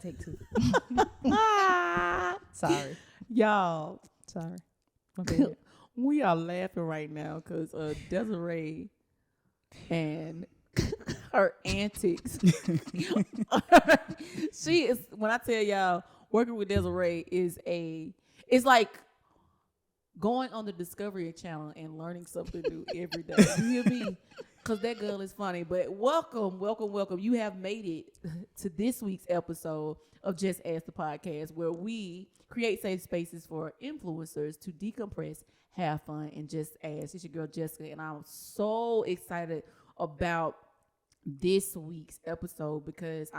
take 2. Sorry. Y'all, Sorry. Okay. we are laughing right now because Desiree and her antics. She is, when I tell y'all, working with Desiree it's like going on the Discovery Channel and learning something new every day. You hear me? Because that girl is funny. But welcome. You have made it to this week's episode of Just Ask the Podcast, where we create safe spaces for influencers to decompress, have fun, and just ask. It's your girl Jessica, and I'm so excited about this week's episode because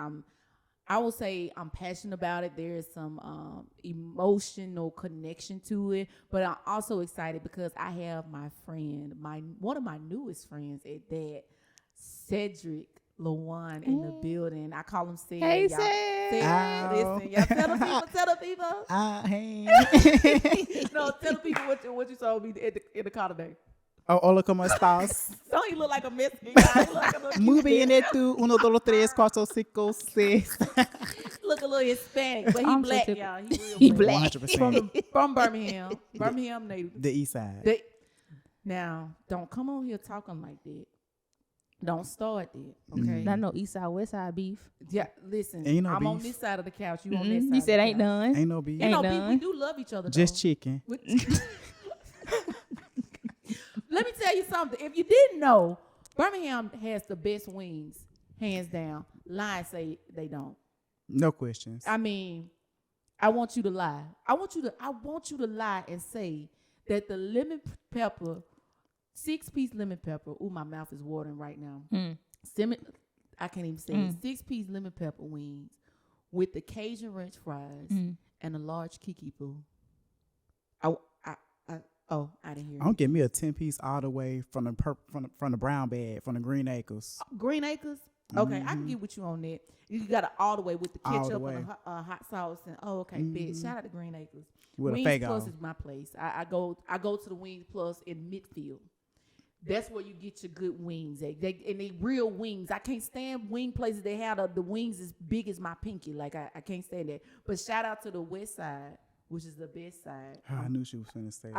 I will say I'm passionate about it. There is some emotional connection to it, but I'm also excited because I have my friend, one of my newest friends at that, Sedrick LaJuan in the building. I call him Sid. Hey, y'all, Sid. Listen, y'all tell the people. Hey. No, tell the people what you saw me in the car today. Hola, ¿cómo estás? Don't he look like a Mexican guy? He look like a little Muy bien, ¿y tú? 1, 2, 3, 4, 5, 6. Look a little Hispanic, but he I'm black, so y'all. He Real black. 100%. From Birmingham native. The east side. Now, don't come on here talking like that. Don't start that, okay? Not no east side, west side beef. Yeah, listen. Ain't no I'm on beef. this side of the couch. You on that side. You said of the ain't couch. done. Ain't no beef. You know, Ain't we none. do love each other. Just though. chicken. Let me tell you something. If you didn't know, Birmingham has the best wings, hands down. Lions say they don't. No questions. I mean, I want you to lie. I want you to lie and say that the lemon pepper, 6-piece lemon pepper. Ooh, my mouth is watering right now. I can't even say it. 6-piece lemon pepper wings with the Cajun ranch fries and a large kiki poo. I didn't hear. I'm get me a 10-piece all the way from the brown bag, from the Green Acres. Green Acres? Okay, I can get with you on that. You got it all the way with the All the ketchup way. and the hot sauce and okay, bitch. Shout out to Green Acres. With a Wings Faygo. Plus is my place. I go to the Wings Plus in Midfield. That's where you get your good wings. They real wings. I can't stand wing places that have the wings as big as my pinky. Like I can't stand that. But shout out to the West Side, which is the best side. I knew she was finna say that.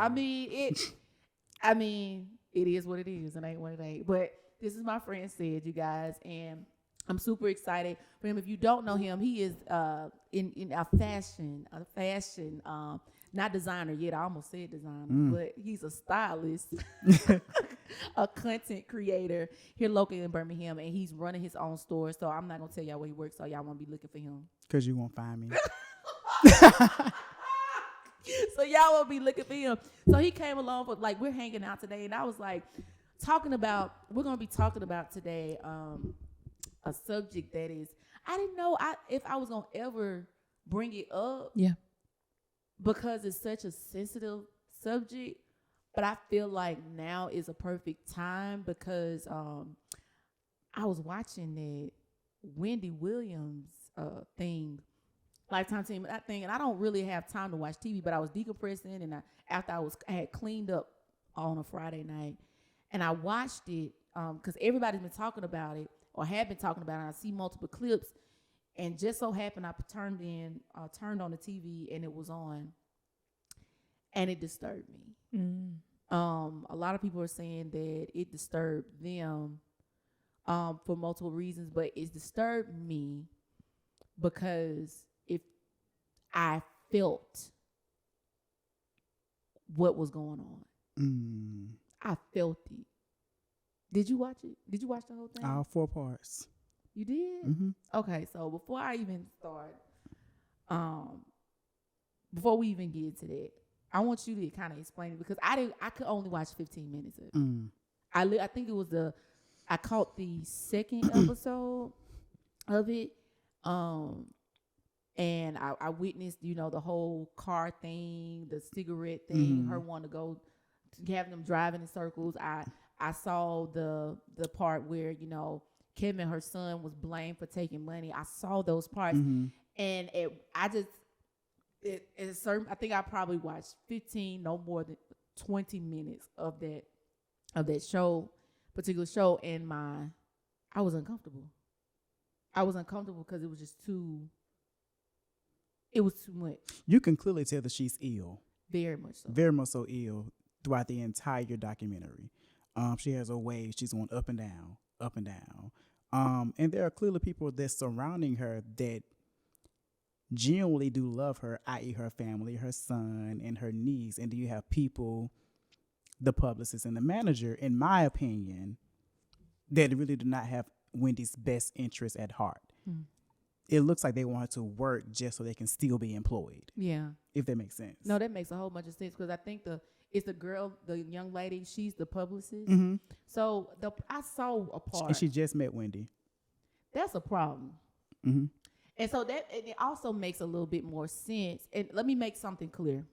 I mean, it is what it is. It ain't what it ain't. But this is my friend Sid, you guys, and I'm super excited for him. If you don't know him, he is in a fashion, not designer yet. I almost said designer, but he's a stylist, a content creator here locally in Birmingham, and he's running his own store. So I'm not gonna tell y'all where he works, so y'all won't be looking for him. Because you won't find me. So y'all will be looking for him. So he came along for we're hanging out today, and I was like we're gonna be talking about today a subject that is I didn't know if I was gonna ever bring it up. Yeah. Because it's such a sensitive subject, but I feel like now is a perfect time because I was watching that Wendy Williams thing. Lifetime team, that thing, and I don't really have time to watch TV, but I was decompressing, and after I had cleaned up on a Friday night, and I watched it because everybody's been talking about it or had been talking about it. And I see multiple clips, and just so happened I turned on the TV and it was on, and it disturbed me. A lot of people are saying that it disturbed them for multiple reasons, but it disturbed me because if I felt what was going on. I felt it. Did you watch it? Did you watch the whole thing? All 4 parts. You did? Mm-hmm. Okay, so before I even start, before we even get into that, I want you to kind of explain it because I could only watch 15 minutes of it. I think it was I caught the second episode of it. And I witnessed, the whole car thing, the cigarette thing, her wanting to go, having them driving in circles. I saw the part where, Kevin, her son, was blamed for taking money. I saw those parts. And I think I probably watched 15, no more than 20 minutes of that particular show. And I was uncomfortable. I was uncomfortable because it was just too It was too much. You can clearly tell that she's ill. Very much so. Very much so ill throughout the entire documentary. She has a wave. She's going up and down, up and down. And there are clearly people that's surrounding her that genuinely do love her, i.e. her family, her son, and her niece. And do you have people, the publicist and the manager, in my opinion, that really do not have Wendy's best interest at heart. It looks like they want her to work just so they can still be employed. Yeah. If that makes sense. No, that makes a whole bunch of sense because I think it's the girl, the young lady, she's the publicist. Mm-hmm. So I saw a part. And she just met Wendy. That's a problem. Mm-hmm. And so it also makes a little bit more sense. And let me make something clear.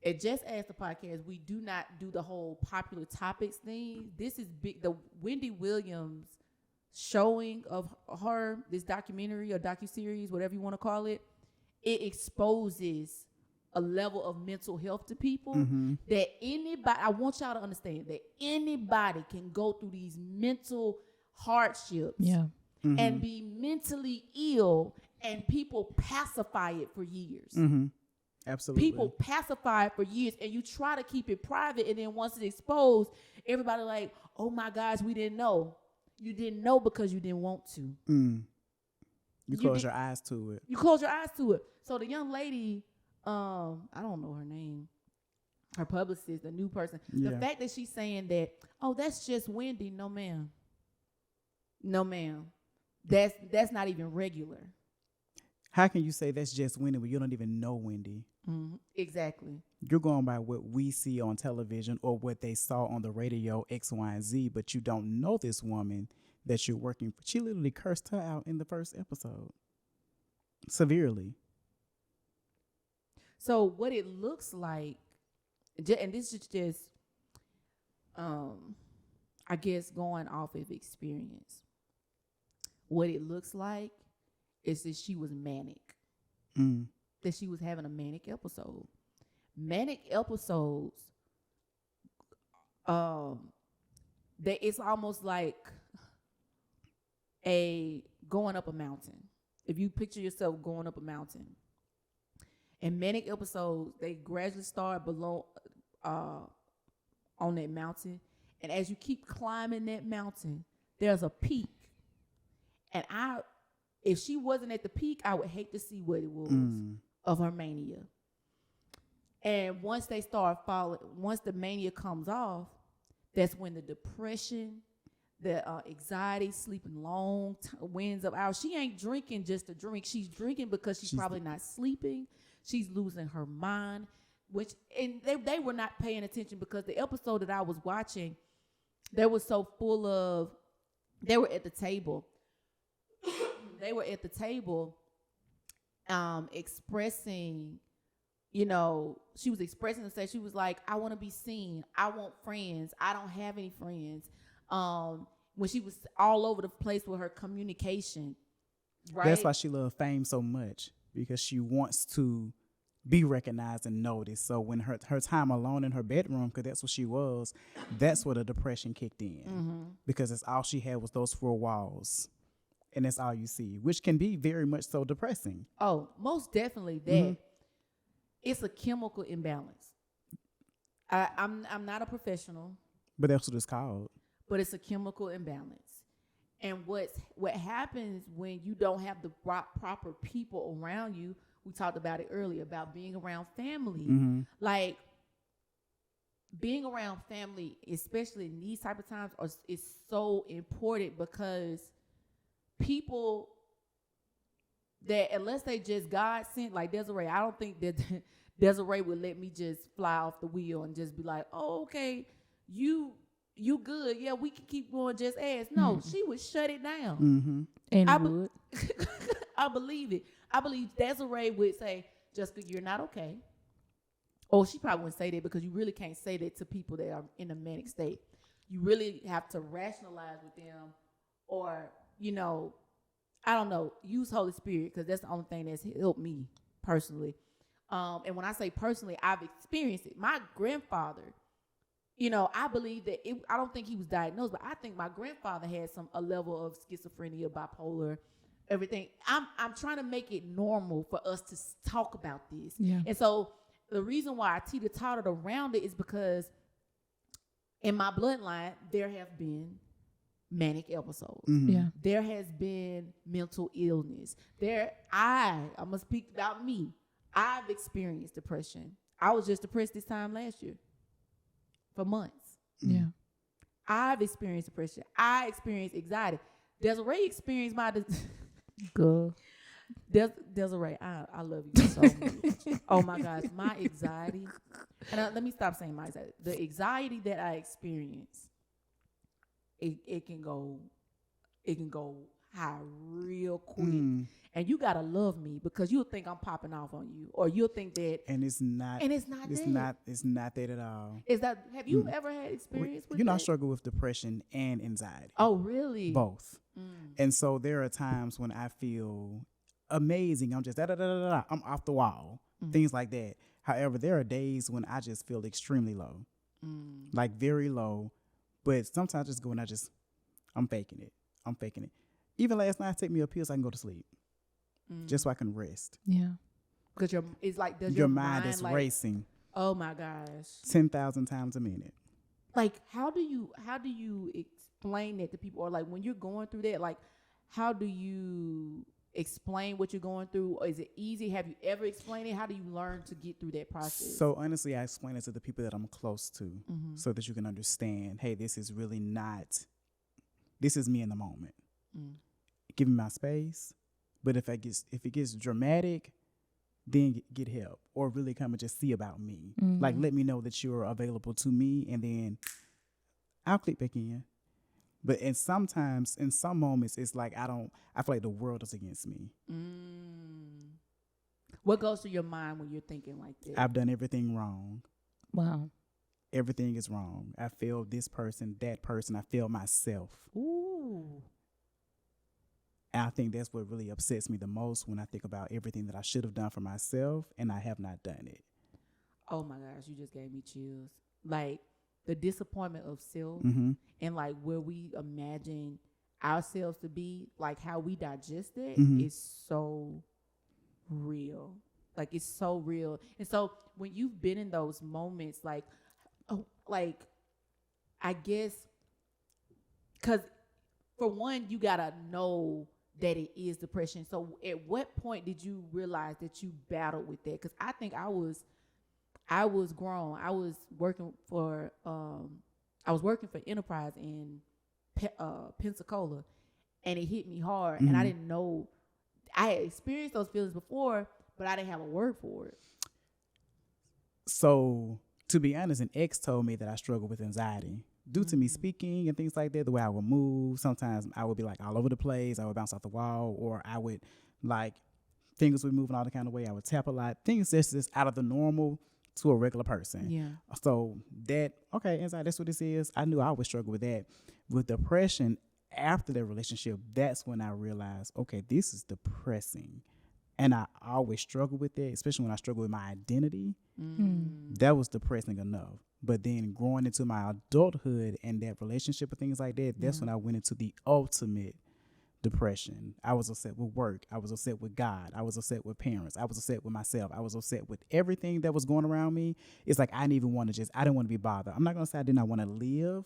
At Just Ask the Podcast, we do not do the whole popular topics thing. This is big. The Wendy Williams showing of her, this documentary or docuseries, whatever you want to call it, it exposes a level of mental health to people that anybody, I want y'all to understand that anybody can go through these mental hardships and be mentally ill, and people pacify it for years. Absolutely. People pacify it for years, and you try to keep it private, and then once it's exposed, everybody like, oh my gosh, we didn't know. You didn't know because you didn't want to. You close your eyes to it. You close your eyes to it. So the young lady, I don't know her name, her publicist, the new person. Yeah. The fact that she's saying that, oh, that's just Wendy. No, ma'am. No, ma'am. That's not even regular. How can you say that's just Wendy when you don't even know Wendy? Exactly. You're going by what we see on television or what they saw on the radio, X, Y, and Z, but you don't know this woman that you're working for. She literally cursed her out in the first episode. Severely. So what it looks like, and this is just, I guess, going off of experience. What it looks like is that she was manic. That she was having a manic episode. Manic episodes, that it's almost like going up a mountain. If you picture yourself going up a mountain. And manic episodes, they gradually start below on that mountain. And as you keep climbing that mountain, there's a peak. And if she wasn't at the peak, I would hate to see what it was of her mania. And once they start falling, once the mania comes off, that's when the depression, the anxiety, sleeping long winds of hours. She ain't drinking just to drink. She's drinking because she's probably not sleeping. She's losing her mind, and they were not paying attention because the episode that I was watching, they were so full of, they were at the table. They were at the table expressing, she was expressing herself. She was like, I want to be seen. I want friends. I don't have any friends. When she was all over the place with her communication, right? That's why she loved fame so much, because she wants to be recognized and noticed. So when her time alone in her bedroom, because that's what she was, that's where the depression kicked in, because it's all she had was those four walls. And that's all you see, which can be very much so depressing. Oh, most definitely that. It's a chemical imbalance. I'm not a professional. But that's what it's called. But it's a chemical imbalance. And what happens when you don't have the proper people around you, we talked about it earlier, about being around family. Like, being around family, especially in these type of times, is so important, because people that, unless they just God sent, like Desiree, I don't think that Desiree would let me just fly off the wheel and just be like, oh, okay, you good. Yeah, we can keep going, just ask. No, she would shut it down. And would. I believe it. I believe Desiree would say, Jessica, you're not okay. Or she probably wouldn't say that, because you really can't say that to people that are in a manic state. You really have to rationalize with them, or, I don't know, use Holy Spirit, because that's the only thing that's helped me personally. And when I say personally, I've experienced it. My grandfather, I believe that I don't think he was diagnosed, but I think my grandfather had a level of schizophrenia, bipolar, everything. I'm trying to make it normal for us to talk about this. Yeah. And so the reason why I teeter-tottered around it is because in my bloodline, there have been manic episodes. Mhm. Yeah. There has been mental illness. I'm going to speak about me. I've experienced depression. I was just depressed this time last year for months. Yeah. I've experienced depression. I experienced anxiety. Desiree experienced my Good. Desiree, I love you so much. Oh my gosh, my anxiety. And let me stop saying my anxiety. The anxiety that I experience, it can go high real quick. And you gotta love me because you'll think I'm popping off on you, or you'll think that. And it's not. It's not that at all. Is that? Have you ever had experience with? You know, I that? struggle with depression and anxiety. Oh, really? Both. And so there are times when I feel amazing. I'm just I'm off the wall. Things like that. However, there are days when I just feel extremely low, like very low. But sometimes I just go and I'm faking it. Even last night, I take me a pill so I can go to sleep, just so I can rest. Yeah. Because it's like does your mind is like, racing. Oh my gosh, 10,000 times a minute. Like how do you explain that to people, or like when you're going through that, like how do you explain what you're going through? Or is it easy? Have you ever explained it? How do you learn to get through that process? So honestly, I explain it to the people that I'm close to, so that you can understand. Hey, this is really not. This is me in the moment. Give me my space. But if it gets dramatic, then get help, or really come and just see about me. Like let me know that you're available to me, and then I'll click back in. But sometimes in some moments it's like I feel like the world is against me. What goes through your mind when you're thinking like that? I've done everything wrong. Wow. Everything is wrong. I failed this person, that person. I failed myself. Ooh. And I think that's what really upsets me the most when I think about everything that I should have done for myself and I have not done it. Oh my gosh, you just gave me chills. Like the disappointment of self and like where we imagine ourselves to be, like how we digest it is so real. Like it's so real. And so when you've been in those moments, like I guess, because for one, you gotta know that it is depression. So at what point did you realize that you battled with that? Because I think I was grown. I was working for Enterprise in Pensacola, and it hit me hard. And I didn't know. I had experienced those feelings before, but I didn't have a word for it. So to be honest, an ex told me that I struggle with anxiety due to me speaking and things like that, the way I would move. Sometimes I would be like all over the place. I would bounce off the wall, or I would like fingers would move in all the kind of way. I would tap a lot. Things that's just out of the normal to a regular person. Yeah. So anxiety, that's what this is. I knew I always struggle with that. With depression, after that relationship, that's when I realized, okay, this is depressing. And I always struggle with that, especially when I struggle with my identity. That was depressing enough. But then growing into my adulthood and that relationship and things like that, that's when I went into the ultimate depression. I was upset with work. I was upset with God. I was upset with parents. I was upset with myself. I was upset with everything that was going around me. It's like I didn't want to be bothered. I'm not going to say I did not want to live.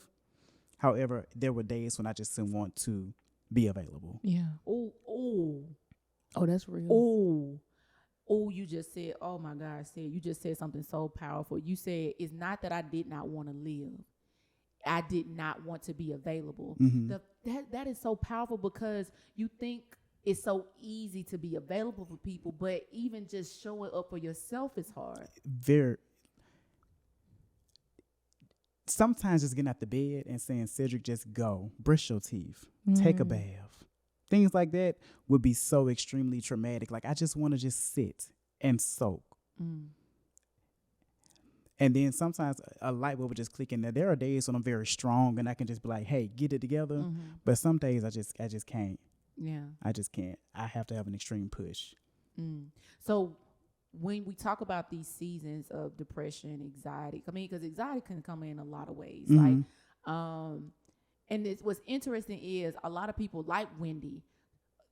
However, there were days when I just didn't want to be available. Yeah. Oh, that's real. You just said, oh my God, you just said something so powerful. You said, it's not that I did not want to live. I did not want to be available. That is so powerful, because you think it's so easy to be available for people, but even just showing up for yourself is hard. Sometimes just getting out the bed and saying, Sedrick, just go, brush your teeth, take a bath. Things like that would be so extremely traumatic. Like, I just want to just sit and soak. And then sometimes a light bulb would just click in there. There are days when I'm very strong and I can just be like, hey, get it together. But some days I just can't. Yeah. I just can't. I have to have an extreme push. So when we talk about these seasons of depression, anxiety, because anxiety can come in a lot of ways. And what's interesting is a lot of people like Wendy,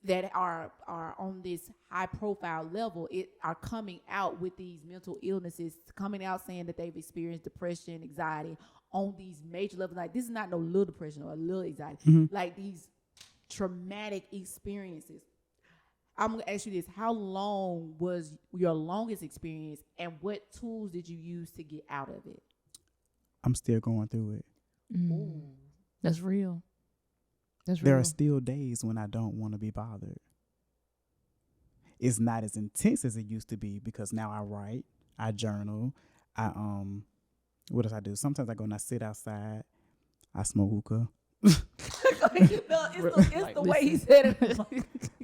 that are on this high profile level are coming out with these mental illnesses, coming out saying that they've experienced depression, anxiety on these major levels. Like, this is not no little depression or a little anxiety, like these traumatic experiences. I'm gonna ask you this: how long was your longest experience, and what tools did you use to get out of it? I'm still going through it. Mm. That's real. That's There real. are still days when I don't want to be bothered. It's not as intense as it used to be because now I write, I journal, I what else I do? Sometimes I go and I sit outside, I smoke hookah. It's the way he said it.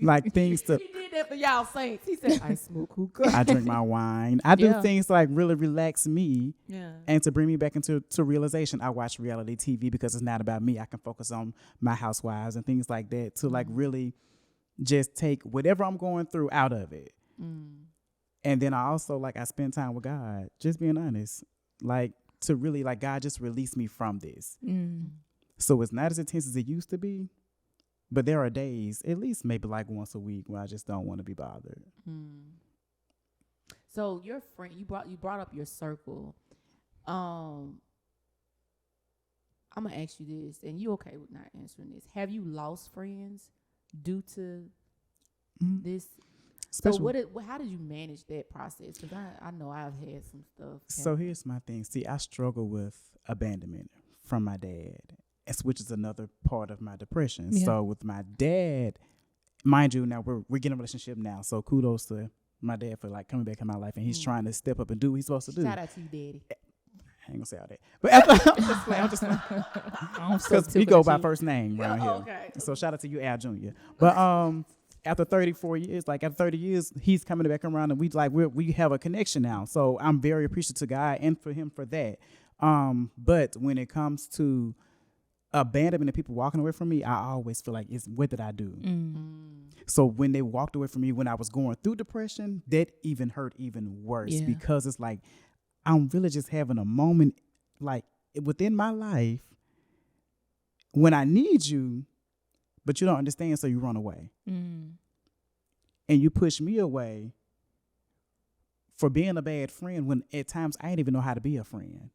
Like things to He did that for y'all saints. He said, I smoke hookah. I drink my wine. I do Yeah. things to like really relax me Yeah. and to bring me back into realization. I watch reality TV because it's not about me. I can focus on my housewives and things like that to like really just take whatever I'm going through out of it. And then I also I spend time with God, just being honest, like to really like God just release me from this. So it's not as intense as it used to be, but there are days, at least maybe like once a week, where I just don't want to be bothered. So your friend, you brought up your circle. I'm gonna ask you this, and you okay with not answering this? Have you lost friends due to this? How did you manage that process? Because I know I've had some stuff. So here's my thing. See, I struggle with abandonment from my dad, which is another part of my depression. Yeah. So with my dad, mind you, now we're getting a relationship now. So kudos to my dad for like coming back in my life, and he's trying to step up and do what he's supposed to do. Shout out to you, Daddy. I ain't gonna say all that, but after, I'm just playing. Because we go by first name around here. Okay. So shout out to you, Al Jr. But after 34 years, after 30 years, he's coming back around, and we have a connection now. So I'm very appreciative to God and for him for that. But when it comes to abandonment and people walking away from me, I always feel like what did I do? So when they walked away from me when I was going through depression, that even hurt even worse because it's like I'm really just having a moment like within my life when I need you, but you don't understand, so you run away. And you push me away for being a bad friend when at times I didn't even know how to be a friend.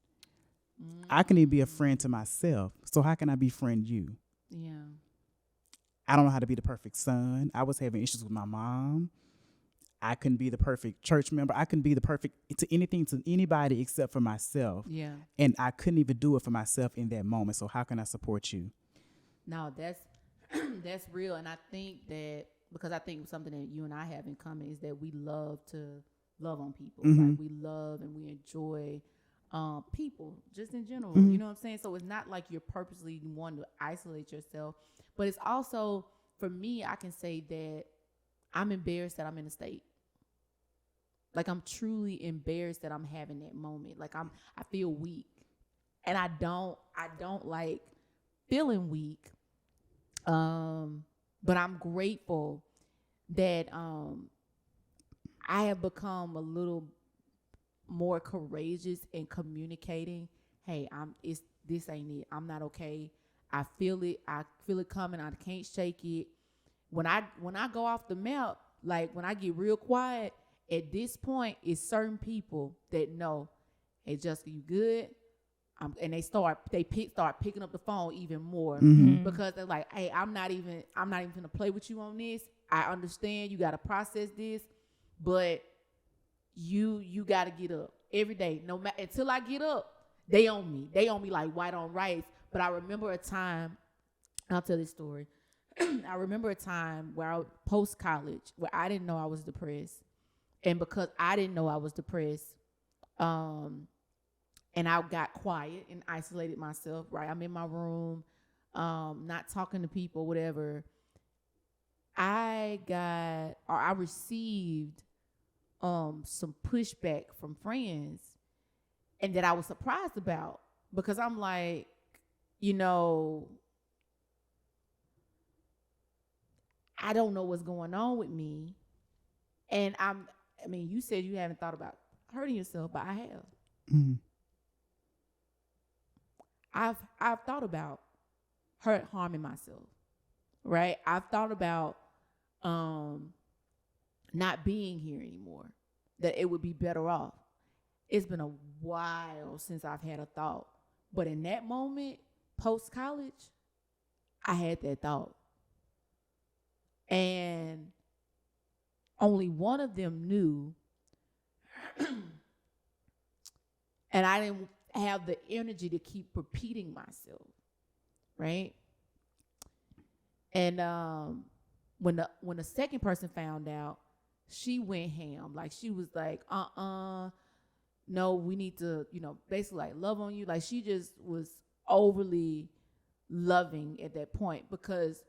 I can even be a friend to myself. So how can I befriend you? Yeah. I don't know how to be the perfect son. I was having issues with my mom. I couldn't be the perfect church member. I couldn't be the perfect to anything to anybody except for myself. Yeah. And I couldn't even do it for myself in that moment. So how can I support you? No, that's that's real. And I think that because I think something that you and I have in common is that we love to love on people. Like we love and we enjoy people just in general. You know what I'm saying? So it's not like you're purposely wanting to isolate yourself, but it's also, for me, I can say that I'm embarrassed that I'm in a state. Like I'm truly embarrassed that I'm having that moment. Like I feel weak, and I don't like feeling weak. But I'm grateful that I have become a little more courageous in communicating. Hey, this ain't it. I'm not okay. I feel it. I feel it coming. I can't shake it. When I go off the map, like when I get real quiet, at this point, it's certain people that know, hey, Jessica, you good? And they start picking up the phone even more because they're like, hey, I'm not even gonna play with you on this. I understand you gotta process this, but you gotta get up every day. No matter until I get up, they own me. They own me like white on rice. But I remember a time. I'll tell this story. I remember a time where I post college where I didn't know I was depressed, and because I didn't know I was depressed, and I got quiet and isolated myself. Right, I'm in my room, not talking to people, whatever. I received some pushback from friends, and that I was surprised about because I'm like, I don't know what's going on with me. And you said you haven't thought about hurting yourself, but I have. I've thought about harming myself, right? I've thought about not being here anymore, that it would be better off. It's been a while since I've had a thought, but in that moment, post-college, I had that thought. And only one of them knew, and I didn't have the energy to keep repeating myself, right? And when the second person found out, she went ham. Like, she was like, no, we need to, basically like love on you. Like, she just was overly loving at that point, because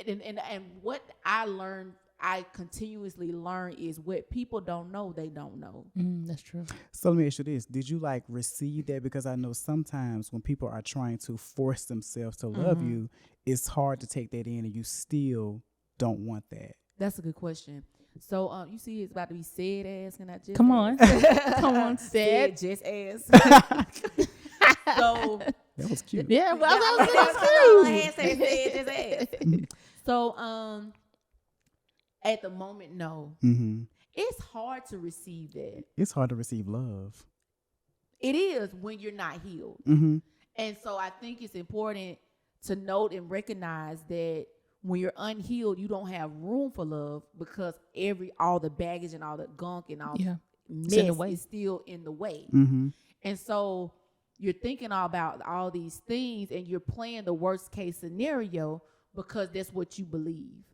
and what I learned, I continuously learn, is what people don't know, they don't know. That's true. So let me ask you this. Did you like receive that? Because I know sometimes when people are trying to force themselves to love you, it's hard to take that in, and you still don't want that. That's a good question. So you see, it's about to be said ass, and I just Come on. Come on, said just ass. So That was cute. Yeah, well, that was cute. So at the moment, no. Mm-hmm. It's hard to receive that. It's hard to receive love. It is, when you're not healed. Mm-hmm. And so I think it's important to note and recognize that when you're unhealed, you don't have room for love, because all the baggage and all the gunk and all mess is still in the way. Mm-hmm. And so you're thinking about all these things, and you're playing the worst case scenario because that's what you believe.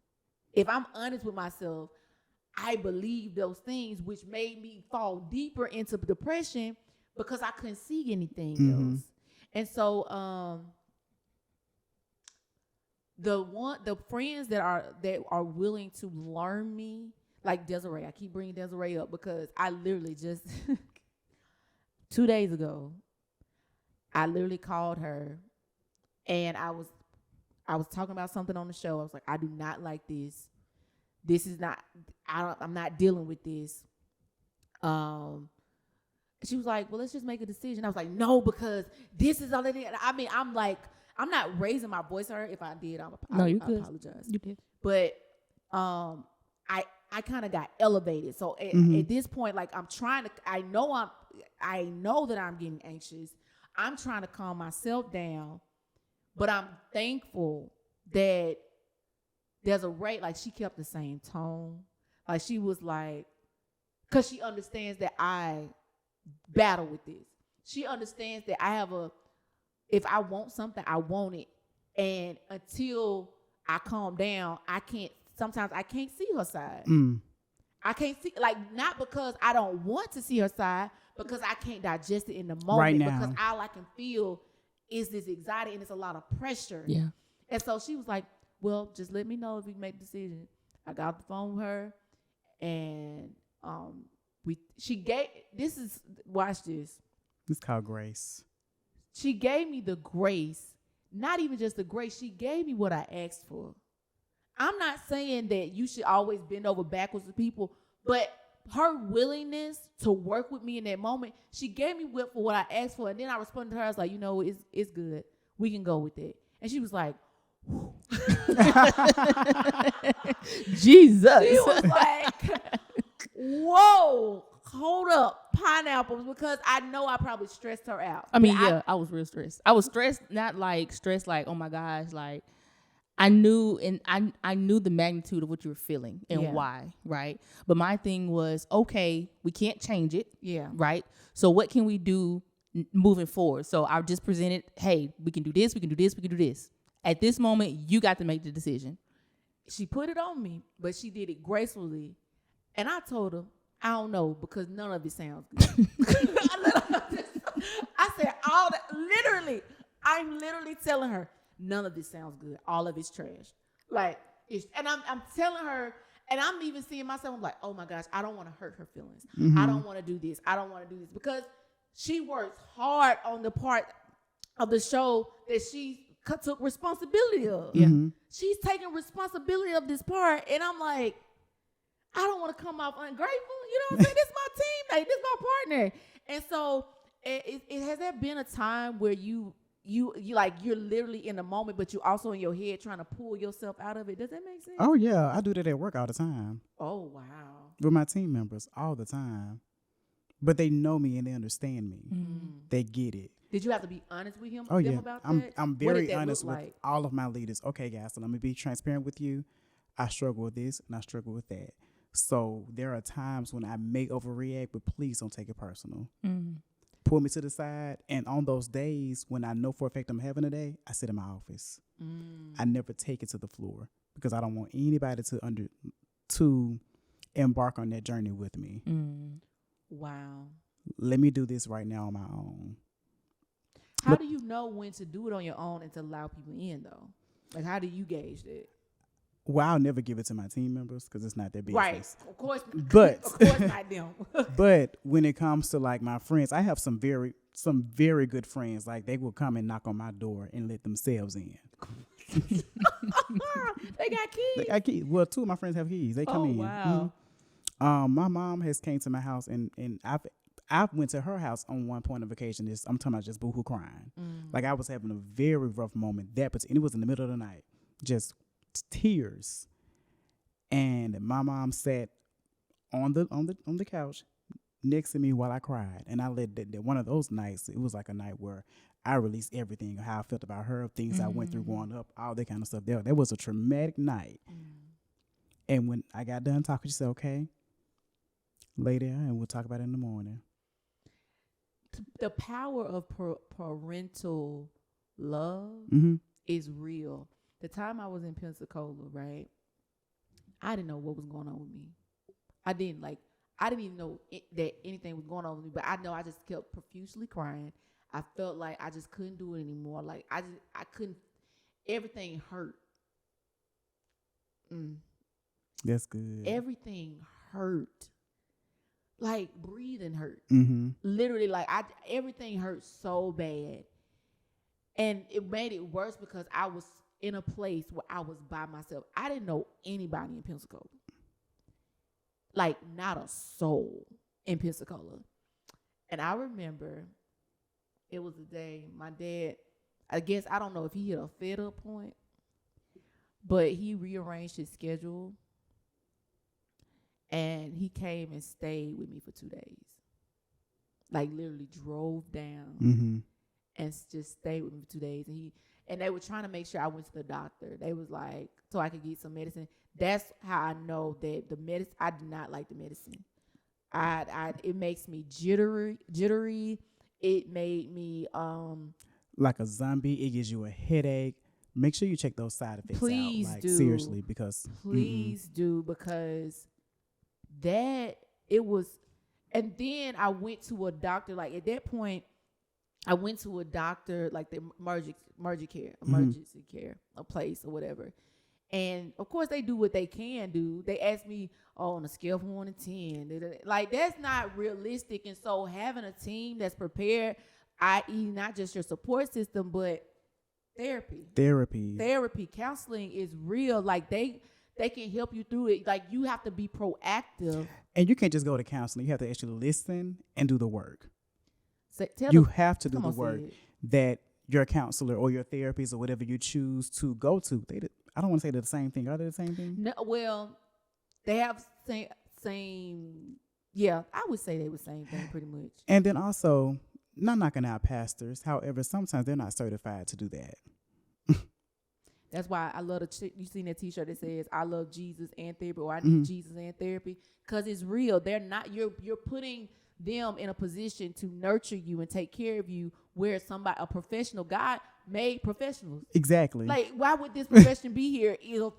If I'm honest with myself, I believe those things, which made me fall deeper into depression because I couldn't see anything else. And so the friends that are willing to learn me, like Desiree, I keep bringing Desiree up because I literally just 2 days ago, I literally called her, and I was talking about something on the show. I was like, I do not like this. This is not, I'm not dealing with this. She was like, well, let's just make a decision. I was like, no, because this is all it is. I mean, I'm like, I'm not raising my voice at her. If I did, I apologize. You did. But I kind of got elevated. So at this point, like, I'm trying to, I know that I'm getting anxious. I'm trying to calm myself down, but I'm thankful that there's a rate, like, she kept the same tone. Like, she was like, because she understands that I battle with this. She understands that if I want something, I want it. And until I calm down, sometimes I can't see her side. I can't see, like, not because I don't want to see her side, because I can't digest it in the moment. Right now. Because all I can feel is this anxiety, and it's a lot of pressure. Yeah. And so she was like, well, just let me know if you make a decision. I got off the phone with her, and watch this. It's called grace. She gave me the grace, not even just the grace. She gave me what I asked for. I'm not saying that you should always bend over backwards with people, but her willingness to work with me in that moment, she gave me for what I asked for. And then I responded to her. I was like, it's good. We can go with it. And she was like, Jesus. She was like, whoa, hold up, pineapples, because I know I probably stressed her out. I mean, I was real stressed. I was stressed, not like stressed, like, oh my gosh, like, I knew the magnitude of what you were feeling and why, right? But my thing was, okay, we can't change it, right? So what can we do moving forward? So I just presented, hey, we can do this, we can do this, we can do this. At this moment, you got to make the decision. She put it on me, but she did it gracefully. And I told her, I don't know, because none of it sounds good. I said, I'm literally telling her, none of this sounds good. All of it's trash. Like, and I'm telling her, and I'm even seeing myself, I'm like, oh my gosh, I don't want to hurt her feelings. I don't want to do this. I don't want to do this. Because she works hard on the part of the show that she took responsibility of. Yeah. She's taking responsibility of this part, and I'm like, I don't want to come off ungrateful. You know what I'm saying? This is my teammate. This is my partner. And so, has there been a time where you you like you're literally in the moment, but you also in your head trying to pull yourself out of it. Does that make sense? Oh yeah, I do that at work all the time. Oh wow. With my team members all the time. But they know me and they understand me. They get it. Did you have to be honest with him? Oh yeah, about that? I'm very honest with like? all of my leaders. Okay, guys, so let me be transparent with you. I struggle with this and I struggle with that. So there are times when I may overreact, but please don't take it personal. Pull me to the side, and on those days when I know for a fact I'm having a day, I sit in my office. I never take it to the floor because I don't want anybody to embark on that journey with me. Wow. Let me do this right now on my own. How do you know when to do it on your own and to allow people in, though? Like, how do you gauge that? Well, I'll never give it to my team members because it's not their business. Right. Of course. But of course not them. But when it comes to like my friends, I have some very good friends. Like they will come and knock on my door and let themselves in. They got keys. They got keys. Well, 2 of my friends have keys. They come in. Wow. My mom has came to my house and I've went to her house on one point of occasion. I'm talking about just boohoo crying. Like I was having a very rough moment. And it was in the middle of the night, just tears. And my mom sat on the couch next to me while I cried. And I let that one of those nights. It was like a night where I released everything, how I felt about her, things I went through growing up, all that kind of stuff. That was a traumatic night. And when I got done talking, she said, "Okay, lay there and we'll talk about it in the morning." The power of parental love is real. The time I was in Pensacola, right, I didn't know what was going on with me. I didn't even know that anything was going on with me, but I know I just kept profusely crying. I felt like I just couldn't do it anymore. Like I couldn't, everything hurt. That's good. Everything hurt. Like breathing hurt. Literally, like everything hurt so bad. And it made it worse because I was in a place where I was by myself. I didn't know anybody in Pensacola. Like not a soul in Pensacola. And I remember it was a day my dad, I guess, I don't know if he hit a fed up point, but he rearranged his schedule. And he came and stayed with me for 2 days. Like literally drove down and just stayed with me for 2 days. And they were trying to make sure I went to the doctor. They was like, so I could get some medicine. That's how I know that the medicine, I do not like the medicine. It makes me jittery. It made me like a zombie. It gives you a headache. Make sure you check those side effects please out. Like, do. Seriously, because please do, because that it was. And then I went to a doctor. Like at that point, I went to a doctor, like the emergency care, a place or whatever. And of course, they do what they can do. They asked me, on a scale of 1 to 10, like that's not realistic. And so, having a team that's prepared, i.e., not just your support system, but therapy, counseling is real. Like they can help you through it. Like you have to be proactive. And you can't just go to counseling. You have to actually listen and do the work. So you have to do the work that your counselor or your therapist or whatever you choose to go to. I don't want to say they're the same thing. Are they the same thing? No, well, they have same. Yeah, I would say they were same thing pretty much. And then also, not knocking out pastors. However, sometimes they're not certified to do that. That's why I love you seen that T-shirt that says "I love Jesus and therapy" or "I need Jesus and therapy," because it's real. They're not. You're putting them in a position to nurture you and take care of you, where a professional, God made professionals. Exactly. Like, why would this profession be here if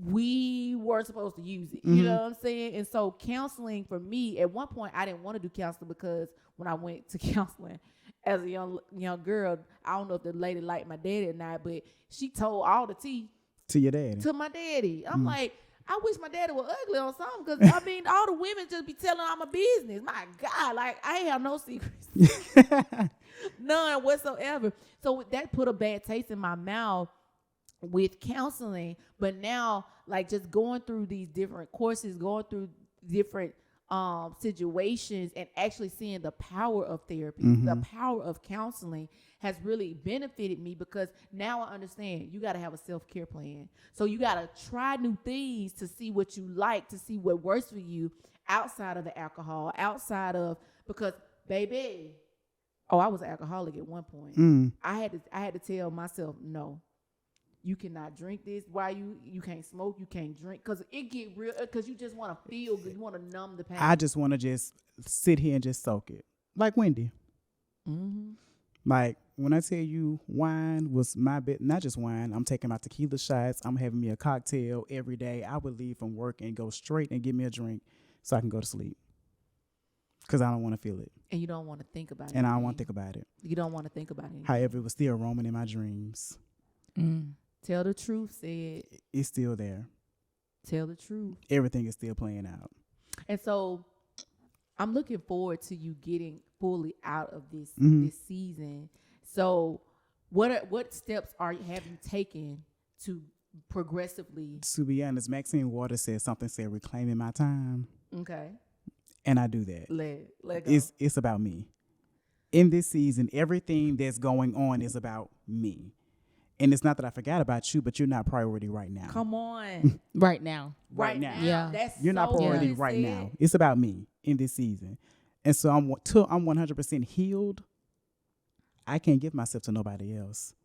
we weren't supposed to use it? You know what I'm saying? And so counseling for me, at one point I didn't want to do counseling because when I went to counseling as a young girl, I don't know if the lady liked my daddy or not, but she told all the tea to your daddy. To my daddy. I'm like, I wish my daddy was ugly or something, because I mean, all the women just be telling I'm a business. My God, like I ain't have no secrets, none whatsoever. So that put a bad taste in my mouth with counseling. But now, like just going through these different courses, going through different situations and actually seeing the power of therapy, Mm-hmm. the power of counseling has really benefited me, because now I understand you got to have a self-care plan. So you got to try new things to see what you like, to see what works for you outside of the alcohol, because baby, I was an alcoholic at one point. I had to tell myself, no, you cannot drink this. Why you can't smoke, you can't drink, because it get real, because you just want to feel good, you want to numb the pain. I just want to just sit here and just soak it, like Wendy. Mm-hmm. Like when I tell you wine was my bit, not just wine. I'm taking my tequila shots. I'm having me a cocktail every day. I would leave from work and go straight and get me a drink so I can go to sleep, because I don't want to feel it. And you don't want to think about it. And I don't want to think about it. You don't want to think about it. However, it was still roaming in my dreams. Tell the truth, said. It's still there. Tell the truth. Everything is still playing out. And so I'm looking forward to you getting fully out of this Mm-hmm. this season. So what steps have you taken to progressively? To be honest, Maxine Waters said reclaiming my time. Okay. And I do that. Let go. It's about me. In this season, everything that's going on is about me. And it's not that I forgot about you, but you're not priority right now. Come on. Right now. Right now. Yeah. That's You're not so priority good right said. now. It's about me in this season. And so till I'm 100% healed, I can't give myself to nobody else.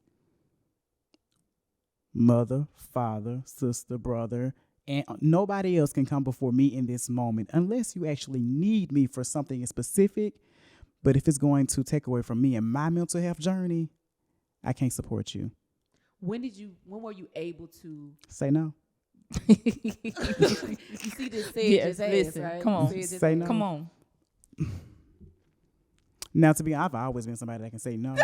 Mother, father, sister, brother, and nobody else can come before me in this moment unless you actually need me for something specific. But if it's going to take away from me and my mental health journey, I can't support you. When were you able to Say no. you see this said Yes, just ass, listen, right? come on. Said just Say ass. no. Come on. Now, to be honest, I've always been somebody that can say no.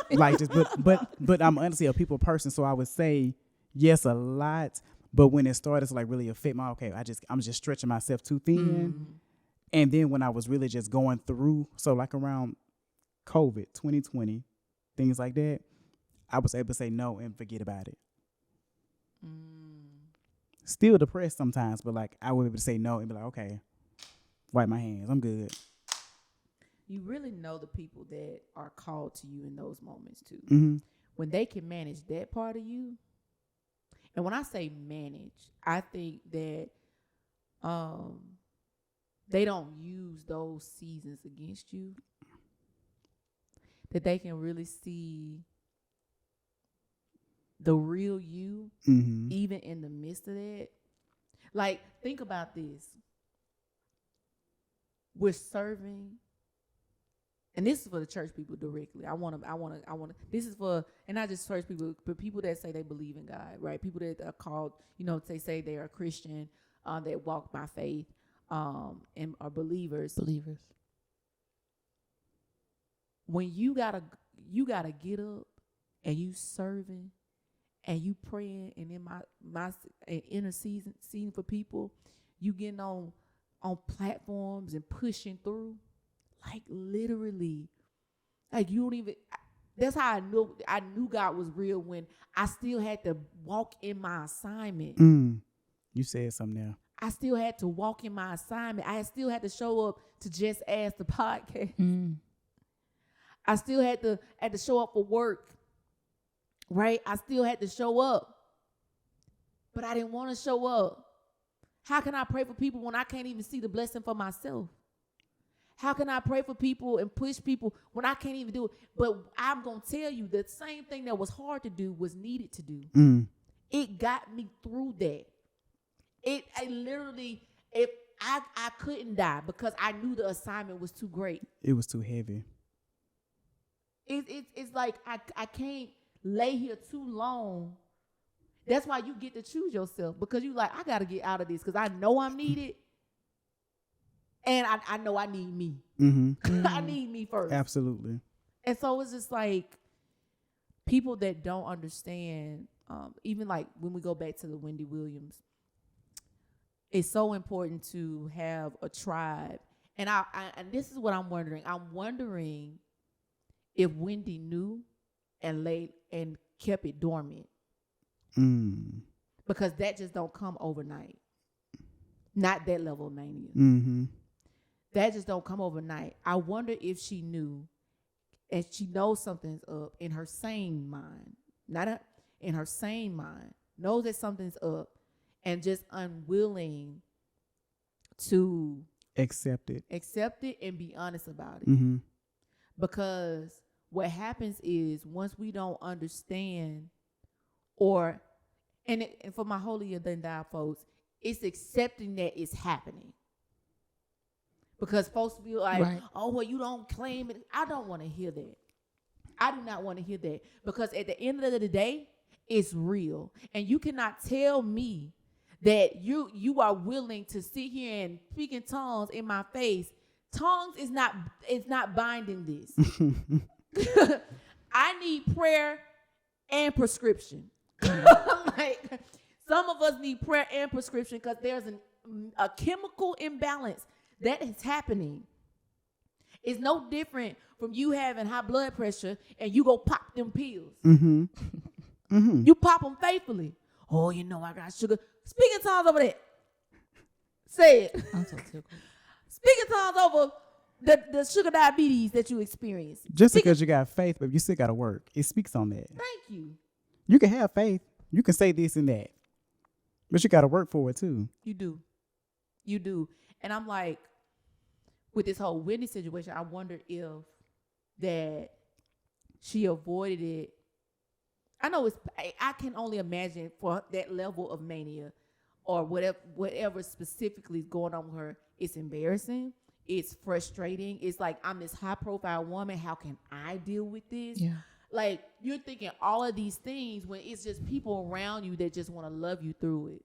Like just, but I'm honestly a people person, so I would say yes a lot. But when it started to like really affect my, I'm just stretching myself too thin. And then when I was really just going through, so like around COVID, 2020, things like that, I was able to say no and forget about it. Still depressed sometimes, but like I would be able to say no and be like, okay, wipe my hands, I'm good. You really know the people that are called to you in those moments too. Mm-hmm. When they can manage that part of you. And when I say manage, I think that they don't use those seasons against you. That they can really see the real you, even in the midst of that. Like, think about this. We're serving, and this is for the church people directly. I want to. This is for, and not just church people, but people that say they believe in God, right? People that are called, they say they are Christian, that walk by faith, and are believers. When you gotta get up and you serving and you praying, and in my interceding for people, you getting on platforms and pushing through, like literally, like you don't even. That's how I knew God was real, when I still had to walk in my assignment. You said something there. I still had to walk in my assignment. I still had to show up to Just Ask the Podcast. I still had to show up for work, right? I still had to show up, but I didn't want to show up. How can I pray for people when I can't even see the blessing for myself? How can I pray for people and push people when I can't even do it? But I'm going to tell you, the same thing that was hard to do was needed to do. It got me through that. I couldn't die because I knew the assignment was too great. It was too heavy. It's like I can't lay here too long. That's why you get to choose yourself, because you like, I got to get out of this because I know I'm needed. And I know I need me. I need me first. Absolutely. And so it's just like people that don't understand, even like when we go back to the Wendy Williams, it's so important to have a tribe. And and this is what I'm wondering. I'm wondering if Wendy knew and kept it dormant. Because that just don't come overnight. Not that level of mania. Mm-hmm. That just don't come overnight. I wonder if she knew, and she knows something's up in her sane mind, in her sane mind, knows that something's up, and just unwilling to accept it and be honest about it. Mm-hmm. Because what happens is once we don't understand, and for my holier than thou folks, it's accepting that it's happening. Because folks be like, right. Oh, well, you don't claim it. I don't want to hear that. I do not want to hear that. Because at the end of the day, it's real. And you cannot tell me that you are willing to sit here and speak in tongues in my face. Tongues is not binding this. I need prayer and prescription. Like, some of us need prayer and prescription because there's a chemical imbalance that is happening. It's no different from you having high blood pressure and you go pop them pills. Mm-hmm. Mm-hmm. You pop them faithfully. Oh, you know I got sugar. Speak in tongues over that. Say it. I'm so tickled. Speak in tongues over the sugar diabetes that you experience. Just because you got faith, but you still got to work. It speaks on that. Thank you. You can have faith. You can say this and that. But you got to work for it too. You do. And I'm like, with this whole Wendy situation, I wonder if that she avoided it. I know I can only imagine for that level of mania or whatever specifically is going on with her, it's embarrassing. It's frustrating. It's like, I'm this high profile woman. How can I deal with this? Yeah. Like, you're thinking all of these things when it's just people around you that just want to love you through it.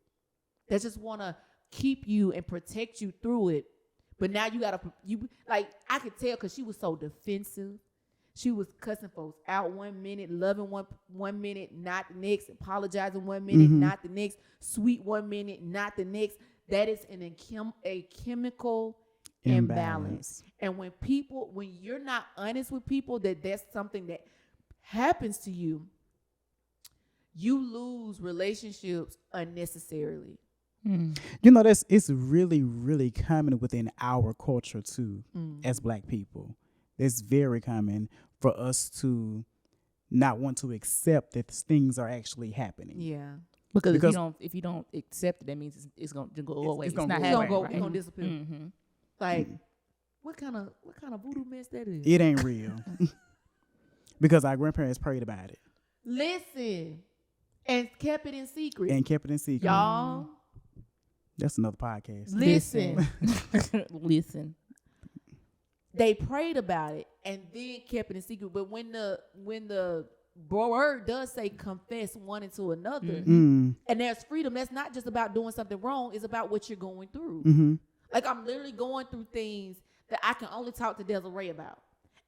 That just want to keep you and protect you through it. But now I could tell because she was so defensive. She was cussing folks out 1 minute, loving one minute, not the next, apologizing 1 minute, not the next, sweet 1 minute, not the next. That is a chemical imbalance. And when you're not honest with people that's something that happens to you, you lose relationships unnecessarily. You know, it's really, really common within our culture too, as Black people. It's very common for us to not want to accept that things are actually happening. Yeah. Because if you don't accept it, that means it's going to go away. It's not happening. It's going to disappear. Mm-hmm. Like, what kind of voodoo mess that is? It ain't real. Because our grandparents prayed about it. Listen. And kept it in secret. Y'all. That's another podcast. Listen. Listen. They prayed about it and then kept it in secret. But when the word does say confess one into another, and there's freedom, that's not just about doing something wrong. It's about what you're going through. Mm-hmm. Like, I'm literally going through things that I can only talk to Desiree about.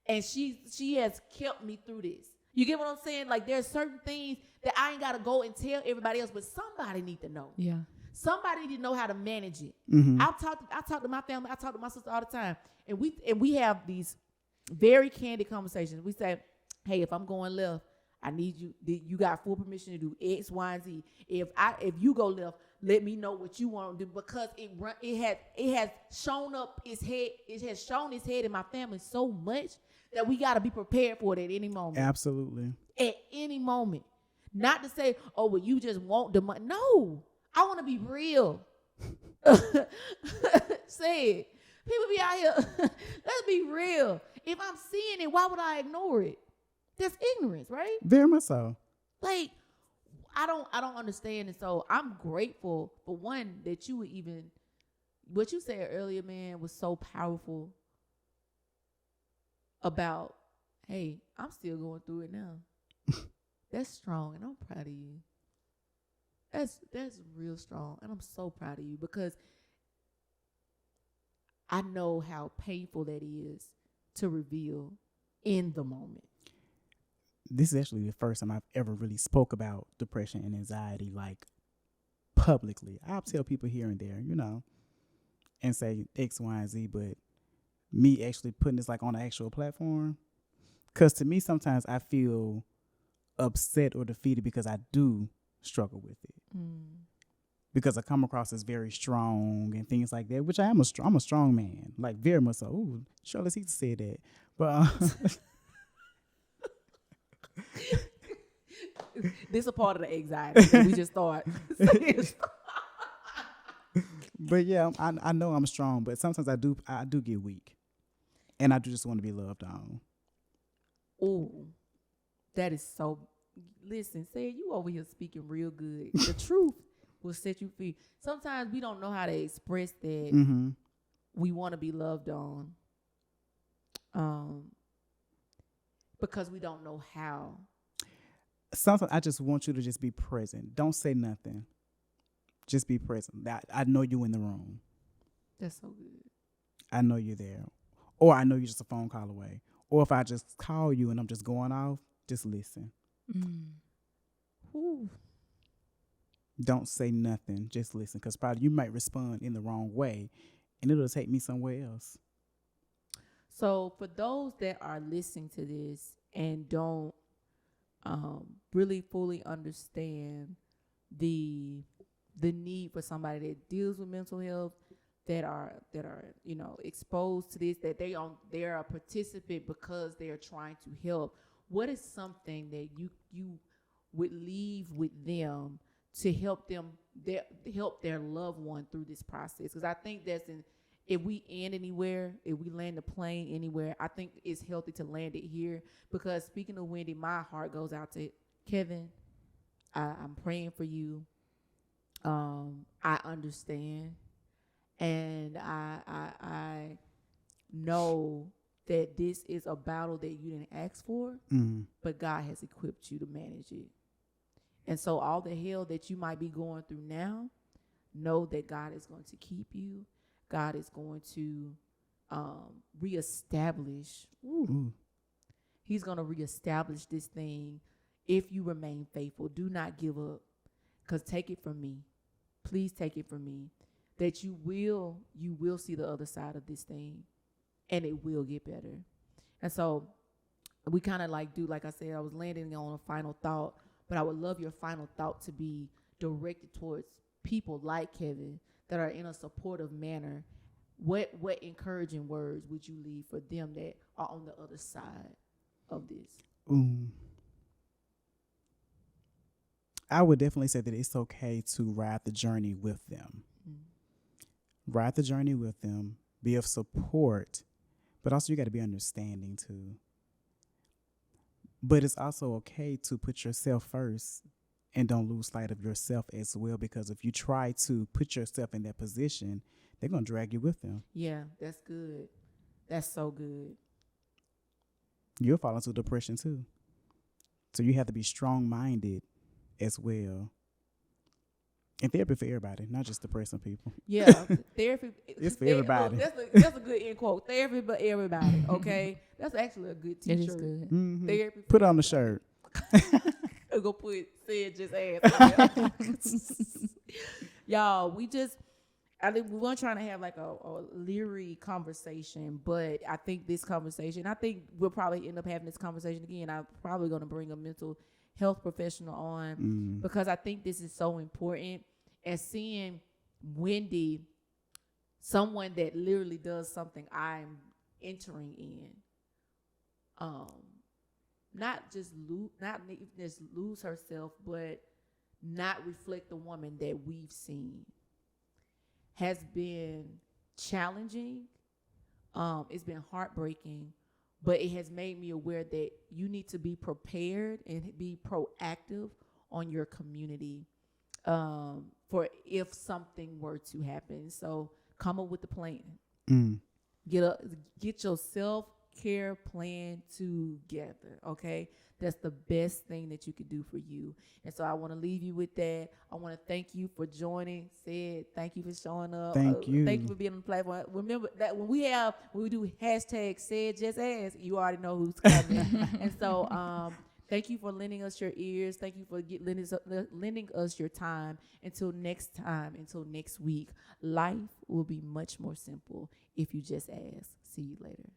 And she has kept me through this. You get what I'm saying? Like, there's certain things that I ain't got to go and tell everybody else, but somebody need to know. Yeah. Somebody need to know how to manage it. Mm-hmm. I talk to my family. I talk to my sister all the time. And we have these very candid conversations. We say, hey, if I'm going left, I need you. You got full permission to do X, Y, and Z. If you go left, let me know what you want to do, because it has shown up its head. It has shown its head in my family so much that we got to be prepared for it at any moment. Absolutely. At any moment. Not to say, oh, well, you just want the money. No, I want to be real. Say it. People be out here. Let's be real. If I'm seeing it, why would I ignore it? That's ignorance, right? Very much so. Like, I don't understand. And so I'm grateful for one that you would even, what you said earlier, man, was so powerful about, hey, I'm still going through it now. That's strong, and I'm proud of you. That's real strong, and I'm so proud of you, because I know how painful that is to reveal in the moment. This is actually the first time I've ever really spoke about depression and anxiety, like, publicly. I'll tell people here and there, and say X, Y, and Z, but me actually putting this like on an actual platform, because to me sometimes I feel upset or defeated because I do struggle with it. because I come across as very strong and things like that, which I'm a strong man, like very much so. Ooh, Charlotte Heath said that, but this a part of the anxiety that we just thought. But yeah, I know I'm strong, but sometimes I do get weak, and I do just want to be loved on. Ooh, that is so. Listen, say you over here speaking real good. The truth will set you free. Sometimes we don't know how to express that we want to be loved on, because we don't know how. Sometimes I just want you to just be present. Don't say nothing. Just be present. I know you in the room. That's so good. I know you're there. Or I know you're just a phone call away. Or if I just call you and I'm just going off, just listen. Ooh. Don't say nothing. Just listen. Because probably you might respond in the wrong way and it'll take me somewhere else. So for those that are listening to this and don't really fully understand the need for somebody that deals with mental health, that are exposed to this, that they're a participant because they are trying to help, what is something that you would leave with them to help their loved one through this process? Because I think if we end anywhere, if we land a plane anywhere, I think it's healthy to land it here. Because speaking of Wendy, my heart goes out to Kevin. I'm praying for you. I understand, and I know that this is a battle that you didn't ask for, but God has equipped you to manage it. And so all the hell that you might be going through now, know that God is going to keep you. God is going to reestablish. He's going to reestablish this thing if you remain faithful. Do not give up, because take it from me. Please take it from me that you will see the other side of this thing, and it will get better. And so we kind of like I said, I was landing on a final thought, but I would love your final thought to be directed towards people like Kevin that are in a supportive manner. What encouraging words would you leave for them that are on the other side of this? I would definitely say that it's okay to ride the journey with them. Ride the journey with them. Be of support. But also you got to be understanding too. But it's also okay to put yourself first and don't lose sight of yourself as well. Because if you try to put yourself in that position, they're going to drag you with them. Yeah, that's good. That's so good. You'll fall into depression too. So you have to be strong-minded as well. And therapy for everybody, not just depressing people. Yeah, therapy. It's for everybody. That's a good end quote. Therapy for everybody. Okay, that's actually a good T-shirt. It is good. Therapy. Put on the shirt. I'm gonna put said just ass. Y'all, I think we weren't trying to have like a leery conversation, but I think this conversation, I think we'll probably end up having this conversation again. I'm probably going to bring a mental health professional on because I think this is so important. And seeing Wendy, someone that literally does something I'm entering in, not just lose herself, but not reflect the woman that we've seen, has been challenging. It's been heartbreaking, but it has made me aware that you need to be prepared and be proactive on your community for if something were to happen. So come up with a plan. Get your self-care plan together, okay? That's the best thing that you could do for you. And so I want to leave you with that. I want to thank you for joining. Thank you for showing up. Thank you. Thank you for being on the platform. Remember that when we do hashtag said just ask, you already know who's coming. And so thank you for lending us your ears. Thank you for lending us your time. Until next time, until next week, life will be much more simple if you just ask. See you later.